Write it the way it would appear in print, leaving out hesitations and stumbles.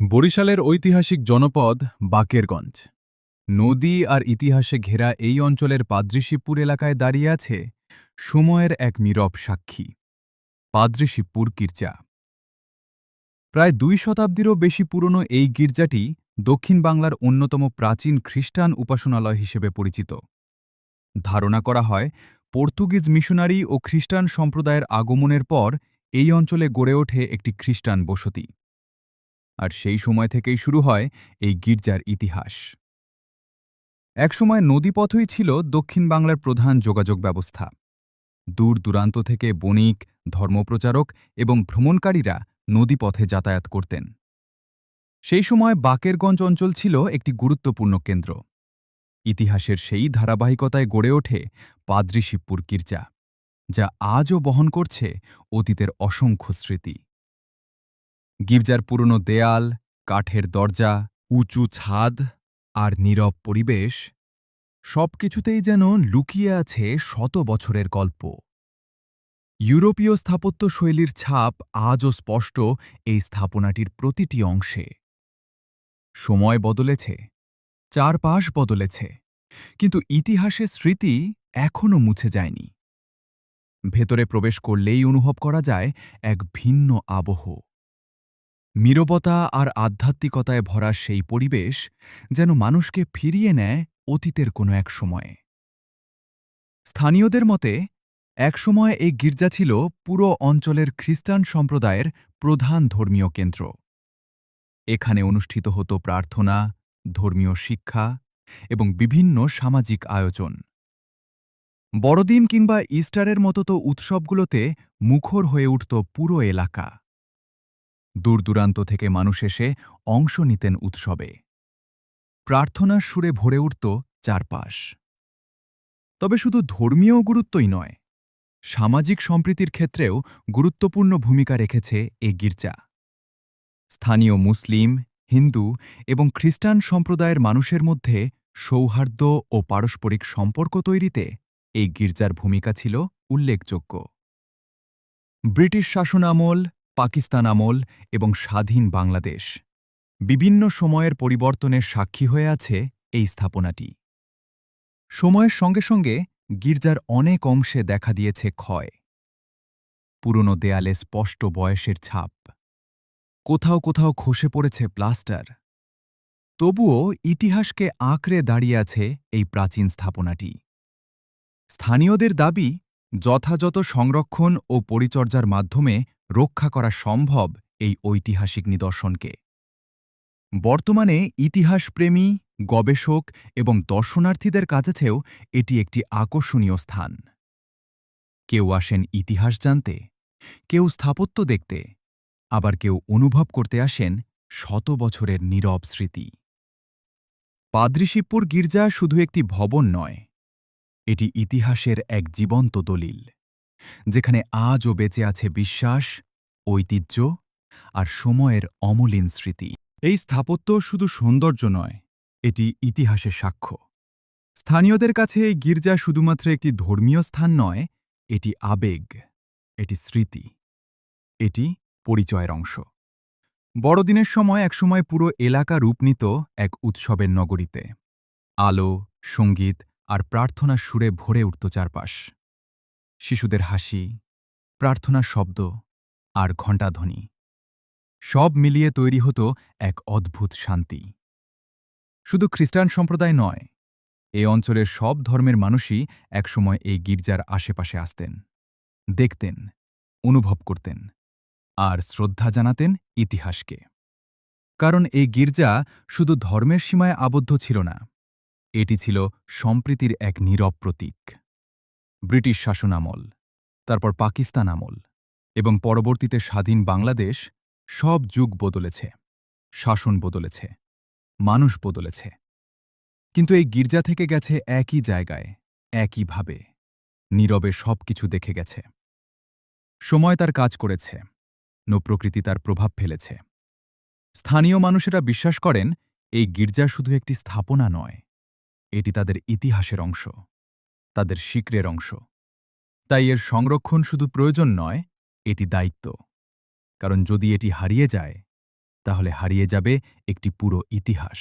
বরিশালের ঐতিহাসিক জনপদ বাকেরগঞ্জ নদী আর ইতিহাসে ঘেরা এই অঞ্চলের পাদ্রিশিবপুর এলাকায় দাঁড়িয়ে আছে সময়ের এক নীরব সাক্ষী পাদ্রিশিবপুর গির্জা। প্রায় ২ শতাব্দীরও বেশি পুরনো এই গির্জাটি দক্ষিণ বাংলার অন্যতম প্রাচীন খ্রিস্টান উপাসনালয় হিসেবে পরিচিত। ধারণা করা হয় পর্তুগিজ মিশনারি ও খ্রিস্টান সম্প্রদায়ের আগমনের পর এই অঞ্চলে গড়ে ওঠে একটি খ্রিস্টান বসতি। আর সেই সময় থেকেই শুরু হয় এই গির্জার ইতিহাস। একসময় নদীপথই ছিল দক্ষিণ বাংলার প্রধান যোগাযোগ ব্যবস্থা। দূর দূরান্ত থেকে বণিক, ধর্মপ্রচারক এবং ভ্রমণকারীরা নদীপথে যাতায়াত করতেন। সেই সময় বাকেরগঞ্জ অঞ্চল ছিল একটি গুরুত্বপূর্ণ কেন্দ্র। ইতিহাসের সেই ধারাবাহিকতায় গড়ে ওঠে পাদ্রিশিবপুর গির্জা, যা আজও বহন করছে অতীতের অসংখ্য স্মৃতি। গির্জার পুরনো দেয়াল, কাঠের দরজা, উঁচু ছাদ আর নীরব পরিবেশ সবকিছুতেই যেন লুকিয়ে আছে শত বছরের গল্প। ইউরোপীয় স্থাপত্য শৈলীর ছাপ আজও স্পষ্ট এই স্থাপনাটির প্রতিটি অংশে। সময় বদলেছে, চারপাশ বদলেছে, কিন্তু ইতিহাসের স্মৃতি এখনও মুছে যায়নি। ভেতরে প্রবেশ করলেই অনুভব করা যায় এক ভিন্ন আবহ। নীরবতা আর আধ্যাত্মিকতায় ভরা সেই পরিবেশ যেন মানুষকে ফিরিয়ে নেয় অতীতের কোনো এক সময়ে। স্থানীয়দের মতে একসময় এই গির্জা ছিল পুরো অঞ্চলের খ্রিস্টান সম্প্রদায়ের প্রধান ধর্মীয় কেন্দ্র। এখানে অনুষ্ঠিত হতো প্রার্থনা, ধর্মীয় শিক্ষা এবং বিভিন্ন সামাজিক আয়োজন। বড়দিন কিংবা ইস্টারের মতো তো উৎসবগুলোতে মুখর হয়ে উঠত পুরো এলাকা। দূরদূরান্ত থেকে মানুষ এসে অংশ নিতেন উৎসবে। প্রার্থনার সুরে ভরে উঠত চারপাশ। তবে শুধু ধর্মীয় গুরুত্বই নয়, সামাজিক সম্প্রীতির ক্ষেত্রেও গুরুত্বপূর্ণ ভূমিকা রেখেছে এ গির্জা। স্থানীয় মুসলিম, হিন্দু এবং খ্রিস্টান সম্প্রদায়ের মানুষের মধ্যে সৌহার্দ্য ও পারস্পরিক সম্পর্ক তৈরিতে এই গির্জার ভূমিকা ছিল উল্লেখযোগ্য। ব্রিটিশ শাসনামল, পাকিস্তান আমল এবং স্বাধীন বাংলাদেশ বিভিন্ন সময়ের পরিবর্তনের সাক্ষী হয়ে আছে এই স্থাপনাটি। সময়ের সঙ্গে সঙ্গে গির্জার অনেক অংশে দেখা দিয়েছে ক্ষয়। পুরনো দেয়ালে স্পষ্ট বয়সের ছাপ, কোথাও কোথাও খসে পড়েছে প্লাস্টার। তবুও ইতিহাসকে আঁকড়ে দাঁড়িয়ে আছে এই প্রাচীন স্থাপনাটি। স্থানীয়দের দাবি, যথাযথ সংরক্ষণ ও পরিচর্যার মাধ্যমে রক্ষা করা সম্ভব এই ঐতিহাসিক নিদর্শনকে। বর্তমানে ইতিহাসপ্রেমী, গবেষক এবং দর্শনার্থীদের কাছেও এটি একটি আকর্ষণীয় স্থান। কেউ আসেন ইতিহাস জানতে, কেউ স্থাপত্য দেখতে, আবার কেউ অনুভব করতে আসেন শত বছরের নীরব স্মৃতি। পাদ্রিশিবপুর গির্জা শুধু একটি ভবন নয়, এটি ইতিহাসের এক জীবন্ত দলিল, যেখানে আজও বেঁচে আছে বিশ্বাস, ঐতিহ্য আর সময়ের অমলিন স্মৃতি। এই স্থাপত্য শুধু সৌন্দর্য নয়, এটি ইতিহাসের সাক্ষ্য। স্থানীয়দের কাছে এই গির্জা শুধুমাত্র একটি ধর্মীয় স্থান নয়, এটি আবেগ, এটি স্মৃতি, এটি পরিচয়ের অংশ। বড়দিনের সময় একসময় পুরো এলাকা রূপ নিত এক উৎসবের নগরীতে। আলো, সঙ্গীত আর প্রার্থনার সুরে ভরে উঠত চারপাশ। শিশুদের হাসি, প্রার্থনার শব্দ আর ঘণ্টাধ্বনি সব মিলিয়ে তৈরি হতো এক অদ্ভুত শান্তি। শুধু খ্রিস্টান সম্প্রদায় নয়, এ অঞ্চলের সব ধর্মের মানুষই একসময় এই গির্জার আশেপাশে আসতেন, দেখতেন, অনুভব করতেন আর শ্রদ্ধা জানাতেন ইতিহাসকে। কারণ এই গির্জা শুধু ধর্মের সীমায় আবদ্ধ ছিল না, এটি ছিল সম্প্রীতির এক নীরব প্রতীক। ব্রিটিশ শাসনামল, তারপর পাকিস্তান আমল এবং পরবর্তীতে স্বাধীন বাংলাদেশ, সব যুগ বদলেছে, শাসন বদলেছে, মানুষ বদলেছে, কিন্তু এই গির্জা থেকে গেছে একই জায়গায়, একইভাবে, নীরবে সবকিছু দেখে গেছে। সময় তার কাজ করেছে, প্রকৃতি তার প্রভাব ফেলেছে। স্থানীয় মানুষেরা বিশ্বাস করেন এই গির্জা শুধু একটি স্থাপনা নয়, এটি তাদের ইতিহাসের অংশ, তাদের শিকড়ের অংশ। তাই এর সংরক্ষণ শুধু প্রয়োজন নয়, এটি দায়িত্ব। কারণ যদি এটি হারিয়ে যায়, তাহলে হারিয়ে যাবে একটি পুরো ইতিহাস।